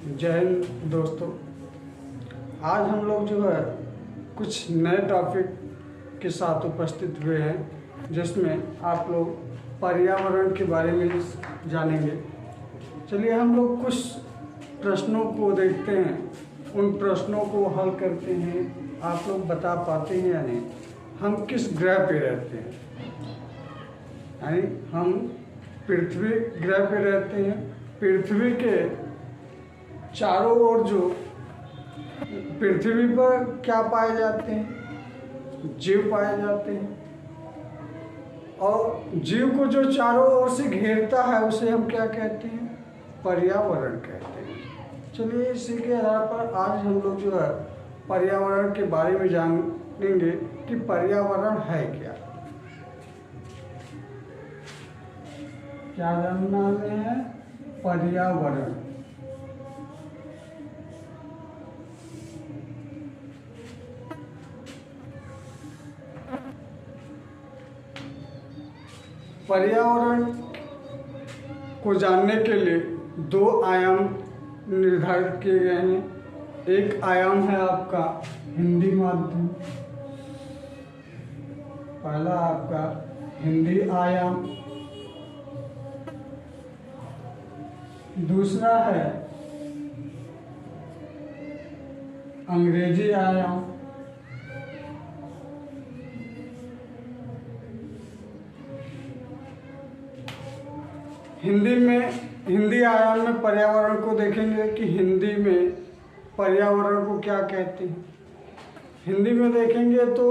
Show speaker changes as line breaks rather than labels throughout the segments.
जय हिंद दोस्तों। आज हम लोग जो है कुछ नए टॉपिक के साथ उपस्थित हुए हैं, जिसमें आप लोग पर्यावरण के बारे में जानेंगे। चलिए हम लोग कुछ प्रश्नों को देखते हैं, उन प्रश्नों को हल करते हैं। आप लोग बता पाते हैं या नहीं, हम किस ग्रह पे रहते हैं? यानी हम पृथ्वी ग्रह पे रहते हैं। पृथ्वी के चारों ओर जो पृथ्वी पर क्या पाए जाते हैं? जीव पाए जाते हैं। और जीव को जो चारों ओर से घेरता है उसे हम क्या कहते हैं? पर्यावरण कहते हैं। चलिए इसी के आधार पर आज हम लोग जो है पर्यावरण के बारे में जानेंगे कि पर्यावरण है क्या। क्या जानना है? पर्यावरण। पर्यावरण को जानने के लिए दो आयाम निर्धारित किए गए हैं। एक आयाम है आपका हिंदी माध्यम, पहला आपका हिंदी आयाम। दूसरा है अंग्रेजी आयाम। हिंदी आयाम में पर्यावरण को देखेंगे कि हिंदी में पर्यावरण को क्या कहते हैं। हिंदी में देखेंगे तो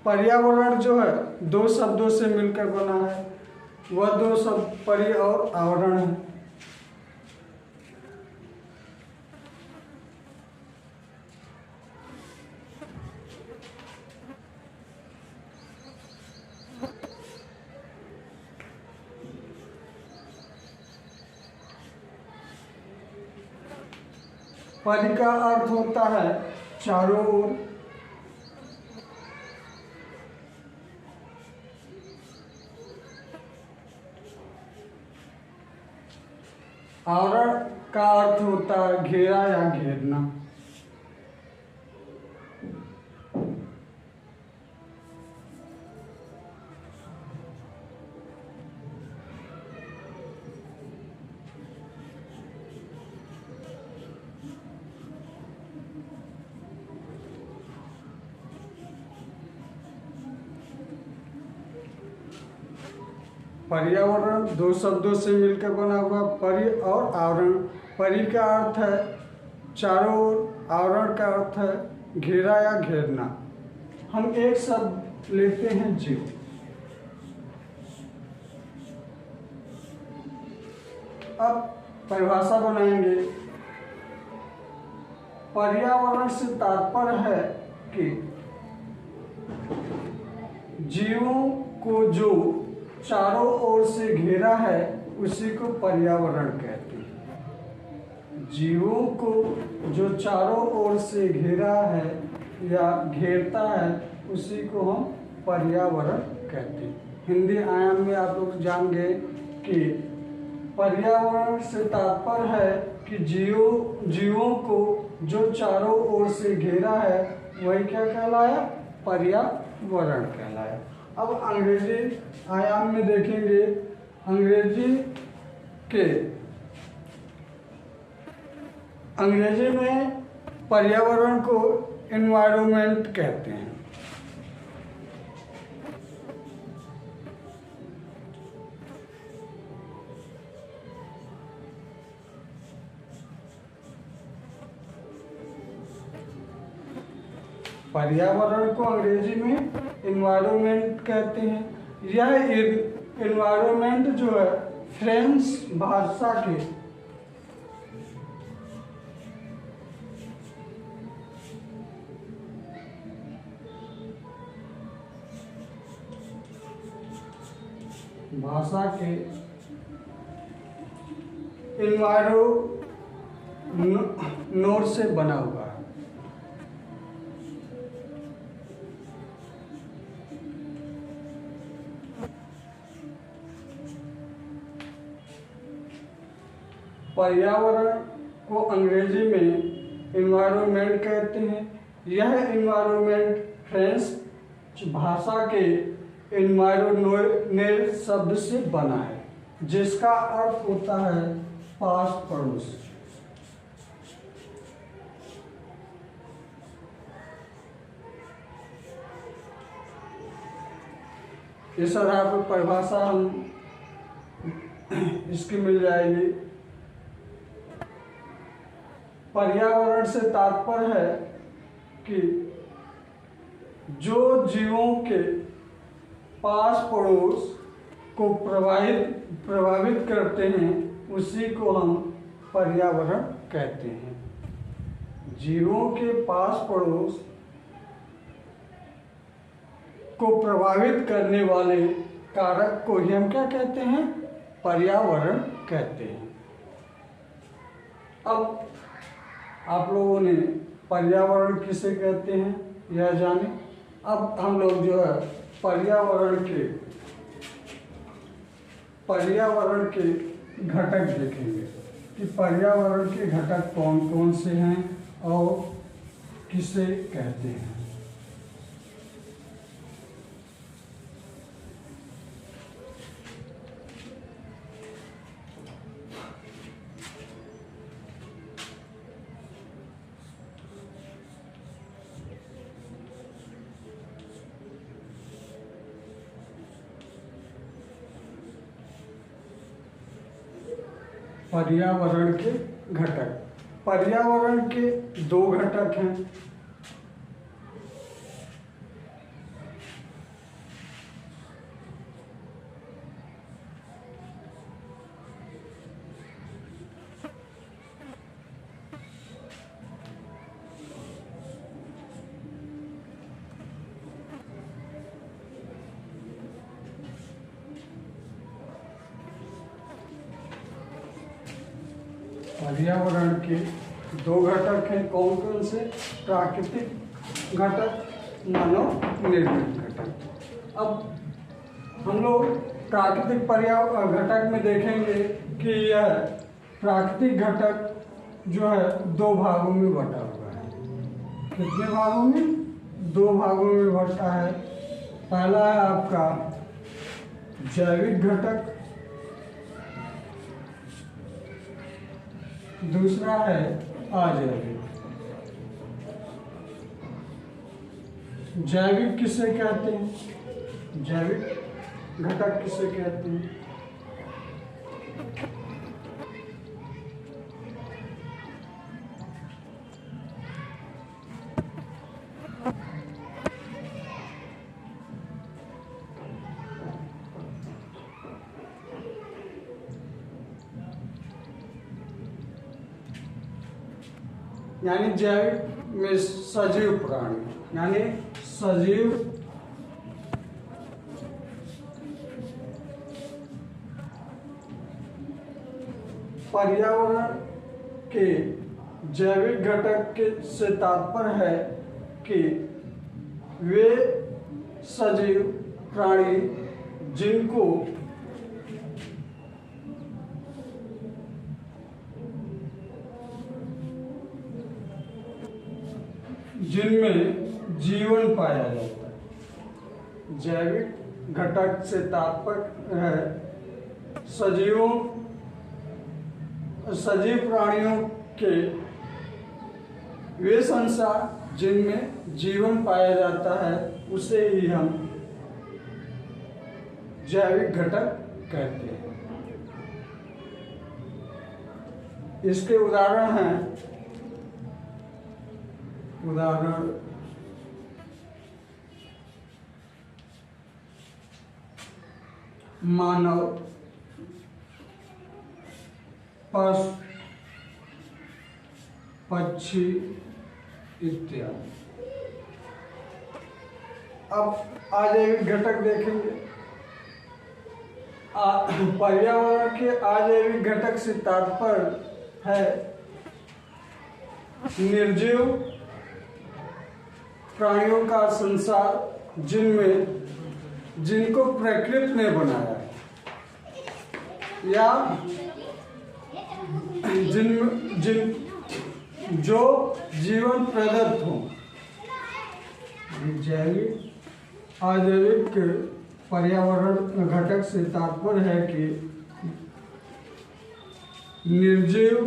पर्यावरण जो है दो शब्दों से मिलकर बना है। वह दो शब्द परि और आवरण है। परि का अर्थ होता है चारों ओर। आवरण का अर्थ होता है घेरा या घेरना। पर्यावरण दो शब्दों से मिलकर बना हुआ परि और आवरण। परि का अर्थ है चारों ओर, आवरण का अर्थ है घेरा या घेरना। हम एक शब्द लेते हैं जीव। अब परिभाषा बनाएंगे। पर्यावरण से तात्पर्य है कि जीवों को जो चारों ओर से घेरा है उसी को पर्यावरण कहते हैं। जीवों को जो चारों ओर से घेरा है या घेरता है उसी को हम पर्यावरण कहते हैं। हिंदी आयाम में आप लोग जान गए कि पर्यावरण से तात्पर्य है कि जीवों को जो चारों ओर से घेरा है वही क्या कहलाया? पर्यावरण कहलाया। अब अंग्रेजी आयाम में देखेंगे। अंग्रेजी में पर्यावरण को एनवायरनमेंट कहते हैं। पर्यावरण को अंग्रेजी में एनवायरनमेंट कहते हैं। यह एनवायरनमेंट जो है फ्रेंच भाषा के एनवायरोनोर से बना हुआ है। पर्यावरण को अंग्रेजी में एनवायरनमेंट कहते हैं। यह एनवायरनमेंट फ्रेंच भाषा के एनवायरनमेंट शब्द से बना है, जिसका अर्थ होता है पास पड़ोस। इस आधार पर परिभाषा हम इसकी मिल जाएगी। पर्यावरण से तात्पर्य है कि जो जीवों के पास पड़ोस को प्रभावित करते हैं उसी को हम पर्यावरण कहते हैं। जीवों के पास पड़ोस को प्रभावित करने वाले कारक को ही हम क्या कहते हैं? पर्यावरण कहते हैं। अब आप लोगों ने पर्यावरण किसे कहते हैं यह जाने। अब हम लोग जो है पर्यावरण के घटक देखेंगे कि पर्यावरण के घटक कौन कौन से हैं और किसे कहते हैं। पर्यावरण के घटक। पर्यावरण के दो घटक हैं। पर्यावरण के दो घटक हैं। कौन कौन से? प्राकृतिक घटक, मानव निर्मित घटक। अब हम लोग प्राकृतिक पर्यावरण घटक में देखेंगे कि यह प्राकृतिक घटक जो है दो भागों में बटा हुआ है। कितने भागों में? दो भागों में बटा है। पहला है आपका जैविक घटक, दूसरा है अजैविक। जैविक किसे कहते हैं? जैविक घटक किसे कहते हैं? यानी जैविक में सजीव प्राणी, यानी सजीव पर्यावरण के जैविक घटक के से तात्पर्य है कि वे सजीव प्राणी जिनमें जीवन पाया जाता है। जैविक घटक से तात्पर्य है सजीव प्राणियों के वे संसार जिनमें जीवन पाया जाता है उसे ही हम जैविक घटक कहते हैं। इसके उदाहरण हैं, मानव, पशु, पक्षी इत्यादि। अब अजैविक घटक देखेंगे। पर्यावरण के अजैविक घटक से तात्पर्य है निर्जीव प्राणियों का संसार जिनको प्रकृति ने बनाया है या जो जीवन प्रदत्त हो। जैविक अजैविक पर्यावरण घटक से तात्पर्य है कि निर्जीव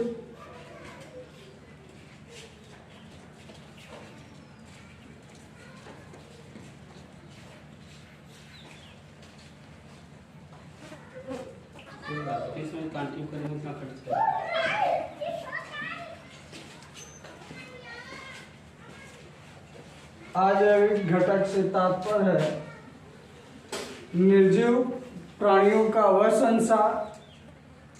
इसमें कंटिन्यू करेंगे उतना खर्च
अजैविक घटक से तात्पर्य है निर्जीव प्राणियों का वह संसार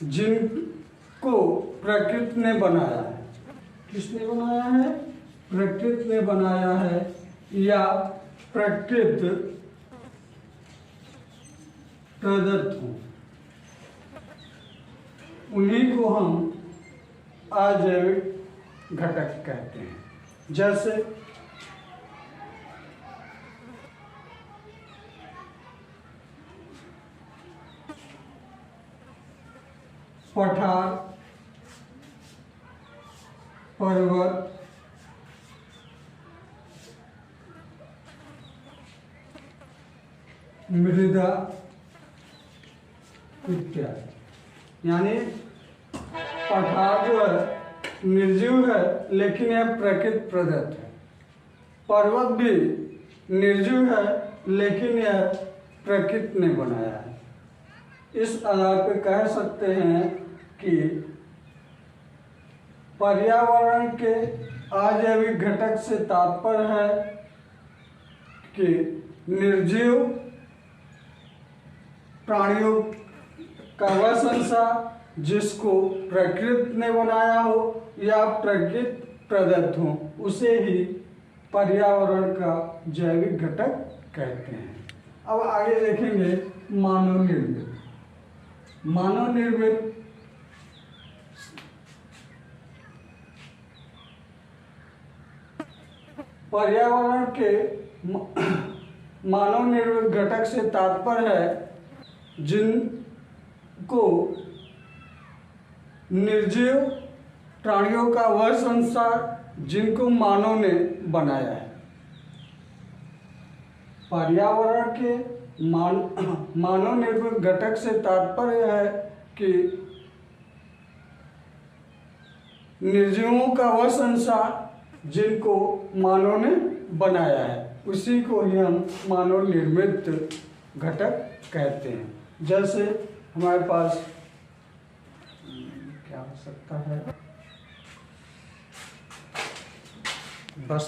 जिनको प्रकृति ने बनाया है। किसने बनाया है? प्रकृति ने बनाया है या प्रकृति प्रदत्त हो, उन्हीं को हम अजैविक घटक कहते हैं। जैसे पठार, पर्वत, मृदा इत्यादि। यानी पठार जो है निर्जीव है लेकिन यह प्रकृति प्रदत्त है। पर्वत भी निर्जीव है लेकिन यह प्रकृति ने बनाया है। इस आधार पर कह सकते हैं कि पर्यावरण के अजैविक घटक से तात्पर्य है कि निर्जीव प्राणियों का वह संसार जिसको प्रकृति ने बनाया हो या प्रकृति प्रदत्त हो, उसे ही पर्यावरण का जैविक घटक कहते हैं। अब आगे देखेंगे मानव निर्मित। मानव निर्मित पर्यावरण के मानव निर्मित घटक से तात्पर्य है जिनको निर्जीव प्राणियों का वह संसार जिनको मानव ने बनाया है। पर्यावरण के मानव निर्मित घटक से तात्पर्य है कि निर्जीवों का वह संसार जिनको मानव ने बनाया है, उसी को ही हम मानव निर्मित घटक कहते हैं। जैसे हमारे पास क्या हो सकता है, बस